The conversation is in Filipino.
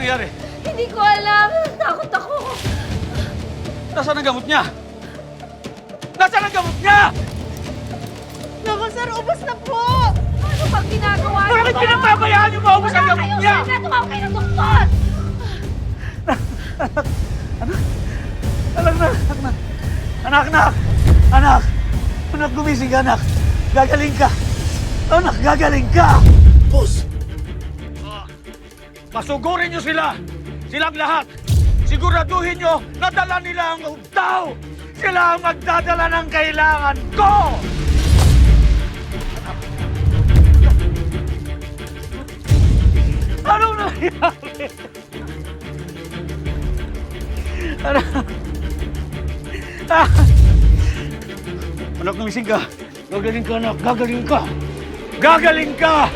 nangyari? Hindi ko alam. Takot ako. Nasaan ang gamot niya? Nasaan ang gamot niya? Naku, sir, ubos na po. Ano bang ginagawa niyo? Bakit pinapabayaan niyo maubos ang gamot niya? Wala kayo, tumawag kayo ng doktor. Anak, gumising ka, anak. Gagaling ka. Anak, gagaling ka. Boss! Masugurin niyo sila. Silang lahat. Siguraduhin niyo na dala nila ang ugtaw. Sila ang magdadala ng kailangan ko. Anong nangyari? Anak, gumising ka. Gagaling ka, anak. Gagaling ka. Gagaling ka!